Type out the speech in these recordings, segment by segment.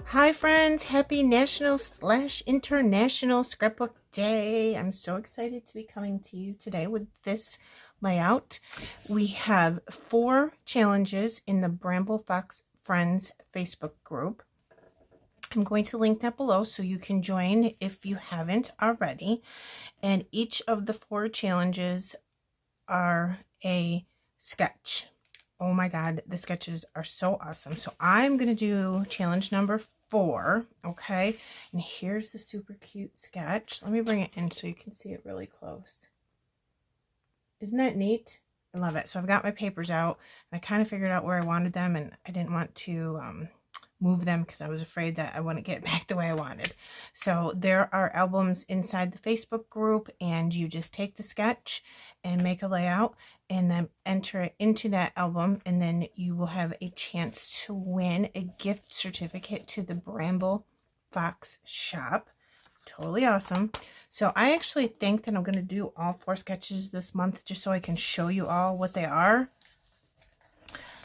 Hi friends, happy National/International Scrapbook Day. I'm so excited to be coming to you today with this layout. We have 4 challenges in the Bramble Fox Friends Facebook group. I'm going to link that below so you can join if you haven't already. And each of the 4 challenges are a sketch. Oh my god, the sketches are so awesome. So I'm going to do challenge number 4, okay? And here's the super cute sketch. Let me bring it in so you can see it really close. Isn't that neat? I love it. So I've got my papers out, and I kind of figured out where I wanted them, and I didn't want to move them because I was afraid that I wouldn't get back the way I wanted. So there are albums inside the Facebook group, and you just take the sketch and make a layout and then enter it into that album, and then you will have a chance to win a gift certificate to the Bramble Fox shop. Totally awesome. So I actually think that I'm going to do all 4 sketches this month just so I can show you all what they are.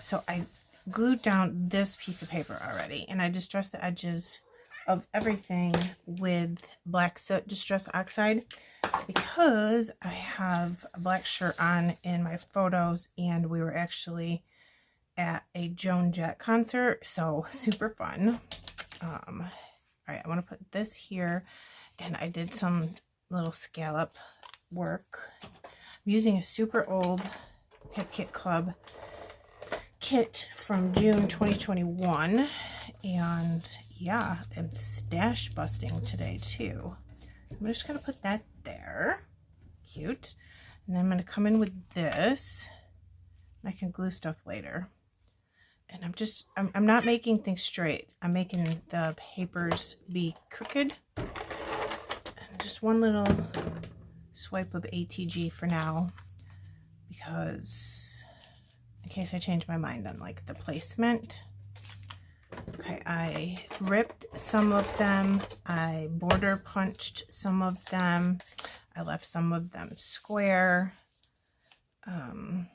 So I glued down this piece of paper already, and I distressed the edges of everything with black soot distress oxide because I have a black shirt on in my photos, and we were actually at a Joan Jett concert, so super fun. All right, I want to put this here, and I did some little scallop work. I'm using a super old Hip Kit Club kit from June 2021, and yeah, I'm stash busting today too. I'm just gonna put that there, cute, and then I'm gonna come in with this. I can glue stuff later, and I'm not making things straight. I'm making the papers be crooked, and just one little swipe of ATG for now, because in case I change my mind on like the placement. Okay, I ripped some of them, I border punched some of them, I left some of them square. What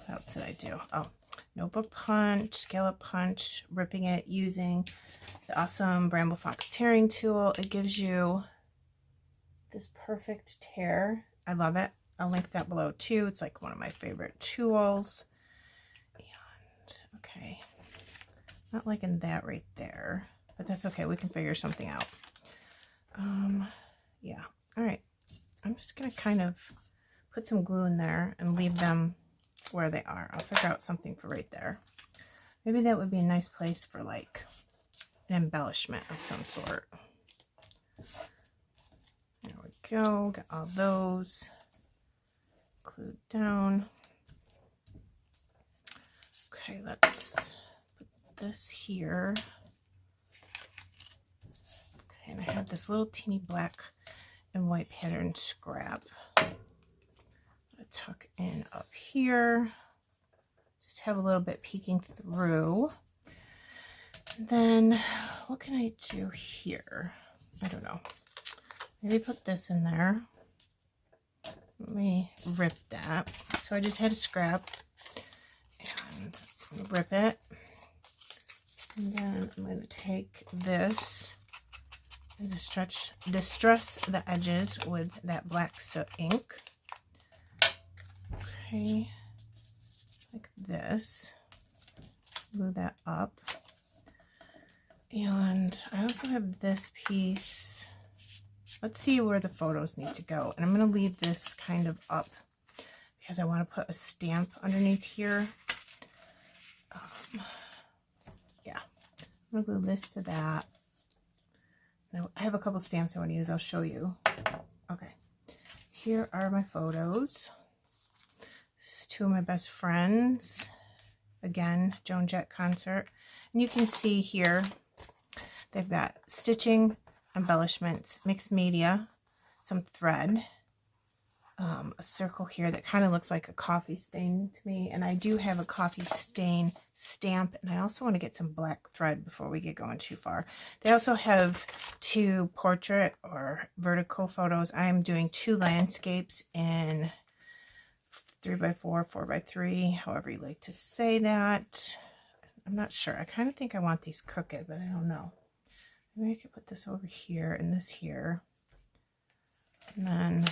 else did I do? Oh, notebook punch, scallop punch, ripping it using the awesome Bramble Fox tearing tool. It gives you this perfect tear. I love it. I'll link that below too. It's like one of my favorite tools. And okay, not liking that right there, but that's okay. We can figure something out. Yeah. All right. I'm just gonna kind of put some glue in there and leave them where they are. I'll figure out something for right there. Maybe that would be a nice place for like an embellishment of some sort. There we go. Got all those glued down. Okay, let's put this here. Okay, and I have this little teeny black and white pattern scrap. Tuck in up here. Just have a little bit peeking through. And then what can I do here? I don't know. Maybe put this in there. Let me rip that. So I just had a scrap and rip it. And then I'm going to take this and distress the edges with that black soot ink. Okay, like this. Glue that up. And I also have this piece. Let's see where the photos need to go. And I'm going to leave this kind of up because I want to put a stamp underneath here. Yeah, I'm going to glue this to that. Now, I have a couple stamps I want to use. I'll show you. Okay, here are my photos. This is 2 of my best friends. Again, Joan Jett concert. And you can see here, they've got stitching, embellishments, mixed media, some thread, a circle here that kind of looks like a coffee stain to me. And I do have a coffee stain stamp, and I also want to get some black thread before we get going too far. They also have 2 portrait or vertical photos. I'm doing 2 landscapes in 3x4, 4x3, however you like to say that. I'm not sure. I kind of think I want these crooked, but I don't know. Maybe I could put this over here and this here. And then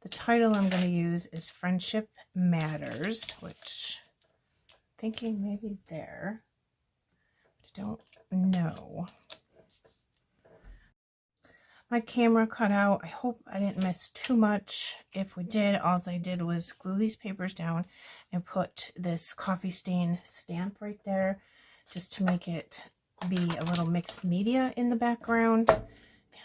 the title I'm going to use is Friendship Matters, which I'm thinking maybe there. I don't know. My camera cut out. I hope I didn't miss too much. If we did, all I did was glue these papers down and put this coffee stain stamp right there just to make it be a little mixed media in the background.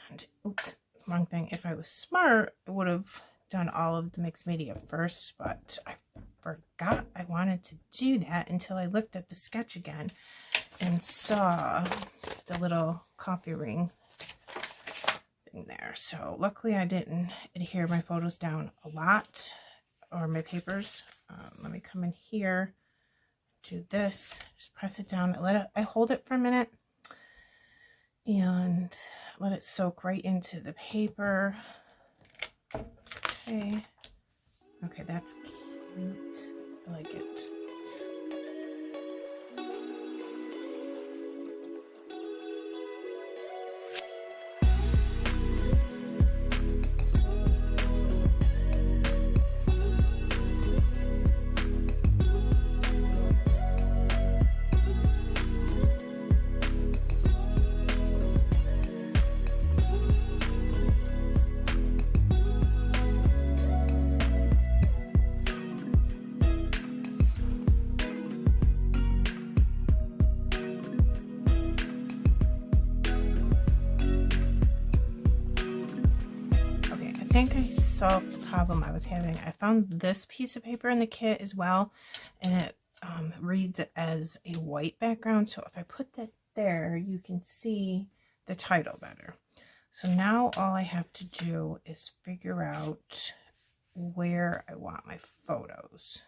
And oops, wrong thing. If I was smart, I would have done all of the mixed media first, but I forgot I wanted to do that until I looked at the sketch again and saw the little coffee ring thing there. So luckily I didn't adhere my photos down a lot, or my papers. Let me come in here, do this, just press it down, I hold it for a minute and let it soak right into the paper. Okay, that's cute. I like it. I think I solved the problem I was having. I found this piece of paper in the kit as well, and it reads it as a white background. So if I put that there, you can see the title better. So now all I have to do is figure out where I want my photos.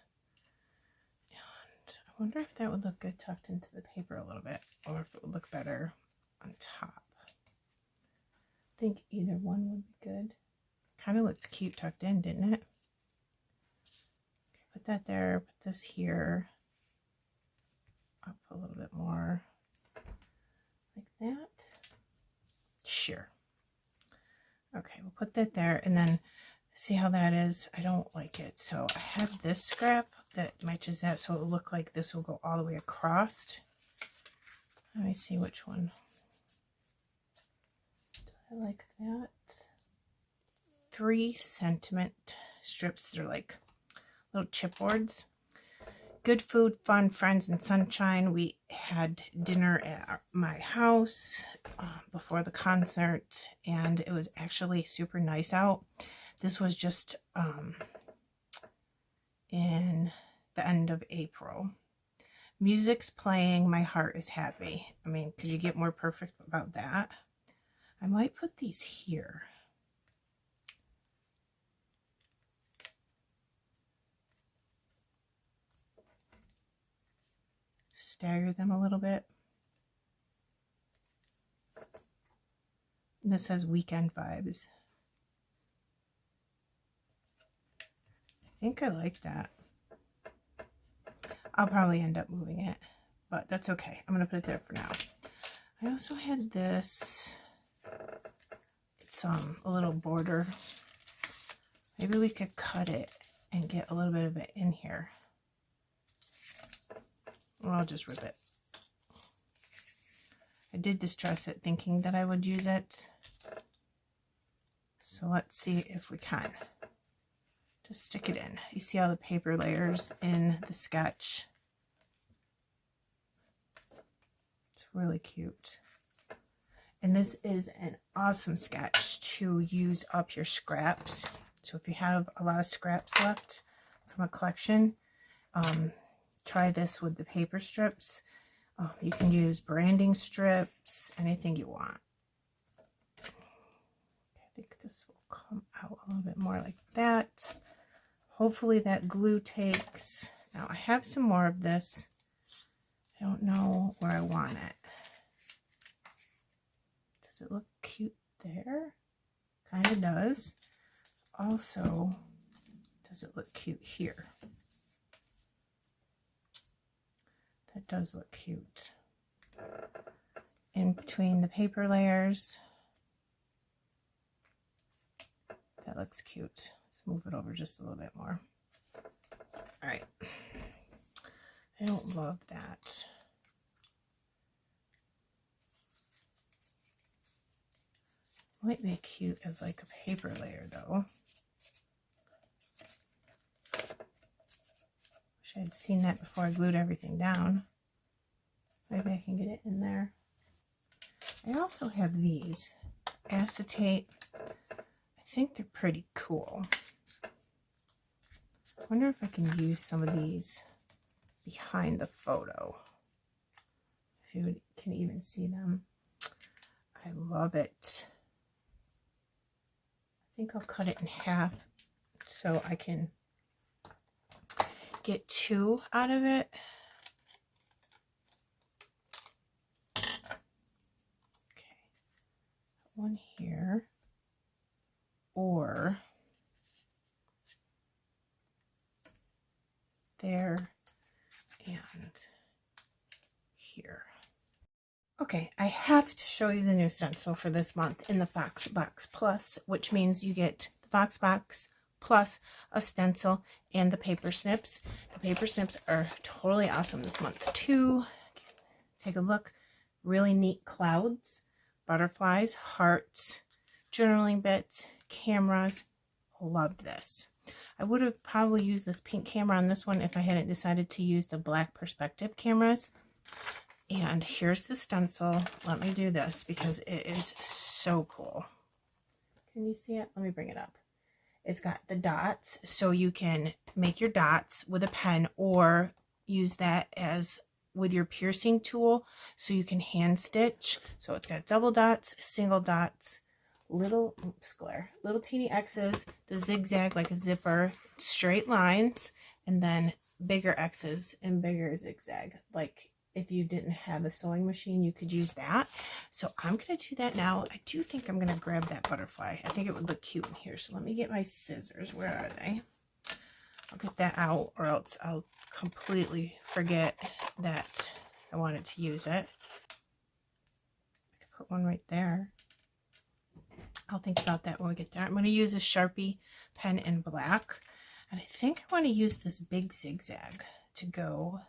And I wonder if that would look good tucked into the paper a little bit, or if it would look better on top. I think either one would be good. Kind of looks cute tucked in, didn't it? Okay, put that there, put this here, up a little bit more, like that. Sure. Okay, we'll put that there, and then see how that is. I don't like it, so I have this scrap that matches that, so it'll look like this will go all the way across. Let me see which one. Do I like that? 3 sentiment strips. They're like little chipboards. Good food, fun, friends, and sunshine. We had dinner at my house before the concert, and it was actually super nice out. This was just in the end of April. Music's playing, my heart is happy. I mean, could you get more perfect about that? I might put these here. Stagger them a little bit. This says weekend vibes. I think I like that. I'll probably end up moving it, but that's okay. I'm going to put it there for now. I also had this. It's a little border. Maybe we could cut it and get a little bit of it in here. Well, I'll just rip it. I did distress it thinking that I would use it. So let's see if we can. Just stick it in. You see all the paper layers in the sketch. It's really cute. And this is an awesome sketch to use up your scraps. So if you have a lot of scraps left from a collection, try this with the paper strips. You can use branding strips, anything you want. I think this will come out out a little bit more like that. Hopefully that glue takes. Now I have some more of this. I don't know where I want it. Does it look cute there? Kind of does. Also, does it look cute here? That does look cute. In between the paper layers. That looks cute. Let's move it over just a little bit more. All right. I don't love that. Might be cute as like a paper layer though. Wish I had seen that before I glued everything down. Maybe I can get it in there. I also have these acetate. I think they're pretty cool. I wonder if I can use some of these behind the photo. If you can even see them. I love it. I think I'll cut it in half so I can get 2 out of it. Okay, one here, or there and here. Okay, I have to show you the new stencil for this month in the Fox Box Plus, which means you get the Fox Box plus a stencil and the paper snips. The paper snips are totally awesome this month too. Take a look. Really neat clouds, butterflies, hearts, journaling bits, cameras. Love this. I would have probably used this pink camera on this one if I hadn't decided to use the black perspective cameras. And here's the stencil. Let me do this because it is so cool. Can you see it? Let me bring it up. It's got the dots, so you can make your dots with a pen or use that as with your piercing tool so you can hand stitch. So it's got double dots, single dots, little teeny X's, the zigzag like a zipper, straight lines, and then bigger X's and bigger zigzag. Like if you didn't have a sewing machine, you could use that. So I'm going to do that now. I do think I'm going to grab that butterfly. I think it would look cute in here. So let me get my scissors. Where are they? I'll get that out or else I'll completely forget that I wanted to use it. I could put one right there. I'll think about that when we get there. I'm going to use a Sharpie pen in black. And I think I want to use this big zigzag to go.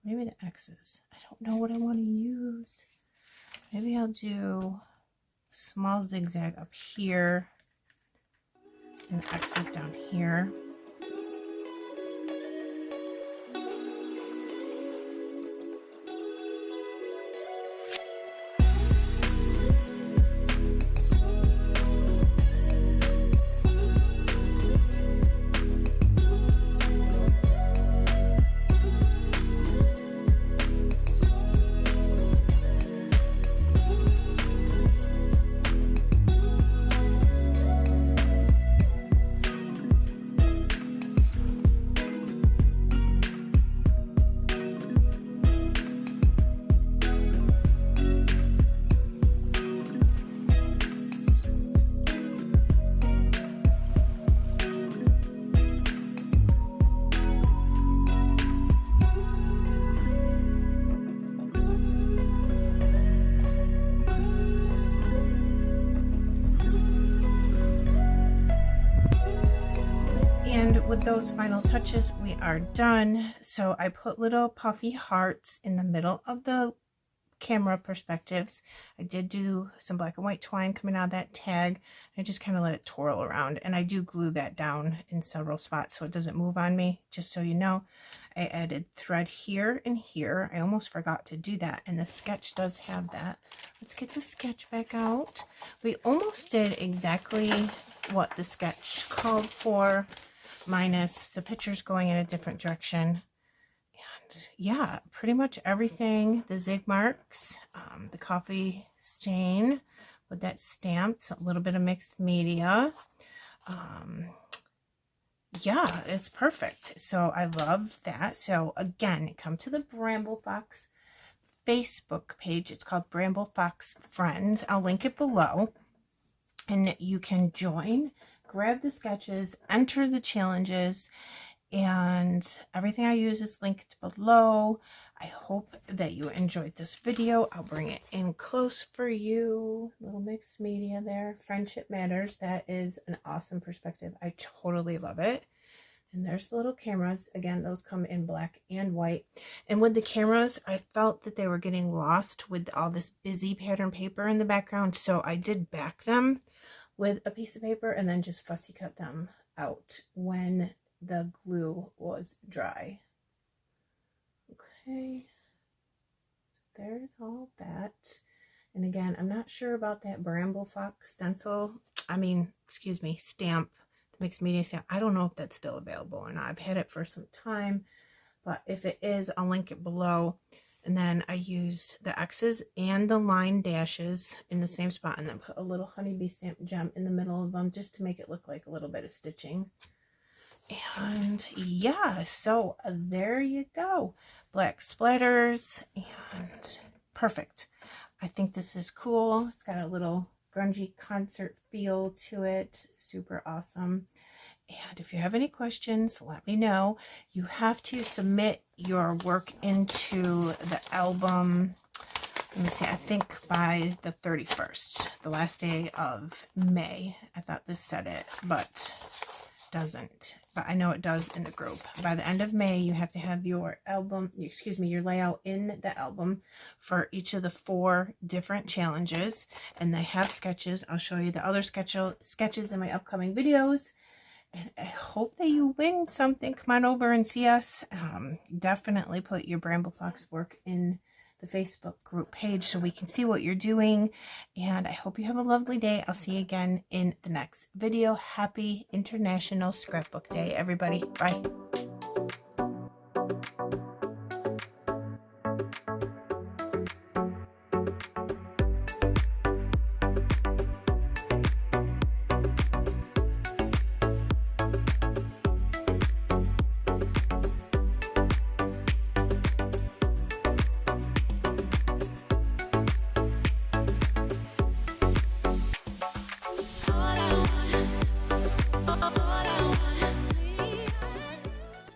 Maybe the X's. I don't know what I want to use. Maybe I'll do a small zigzag up here and the X's down here. And with those final touches, we are done. So I put little puffy hearts in the middle of the camera perspectives. I did do some black and white twine coming out of that tag. I just kind of let it twirl around, and I do glue that down in several spots so it doesn't move on me, just so you know. I added thread here and here. I almost forgot to do that, and the sketch does have that. Let's get the sketch back out. We almost did exactly what the sketch called for, minus the pictures going in a different direction. And yeah, pretty much everything, the zig marks, the coffee stain, with that stamped, a little bit of mixed media. Yeah, it's perfect. So I love that. So again, come to the Bramble Fox Facebook page. It's called Bramble Fox Friends. I'll link it below, and you can join, grab the sketches, enter the challenges, and everything I use is linked below. I hope that you enjoyed this video. I'll bring it in close for you. Little mixed media there. Friendship matters. That is an awesome perspective. I totally love it. And there's the little cameras. Again, those come in black and white. And with the cameras, I felt that they were getting lost with all this busy pattern paper in the background. So I did back them with a piece of paper and then just fussy cut them out when the glue was dry. Okay, so there's all that. And again, I'm not sure about that Bramble Fox stencil. Stamp. Mixed media stamp. I don't know if that's still available or not. I've had it for some time, but if it is, I'll link it below. And then I used the X's and the line dashes in the same spot, and then put a little honeybee stamp gem in the middle of them just to make it look like a little bit of stitching. And yeah, so there you go. Black splatters, and perfect. I think this is cool. It's got a little grungy concert feel to it. Super awesome. And if you have any questions, let me know. You have to submit your work into the album, let me see, I think by the 31st, the last day of May. I thought this said it, but doesn't. But I know it does in the group. By the end of May, you have to have your your layout in the album for each of the 4 different challenges. And they have sketches. I'll show you the other sketches in my upcoming videos. And I hope that you win something. Come on over and see us. Definitely put your Bramble Fox work in the Facebook group page so we can see what you're doing. And I hope you have a lovely day. I'll see you again in the next video. Happy International Scrapbook Day, everybody. Bye.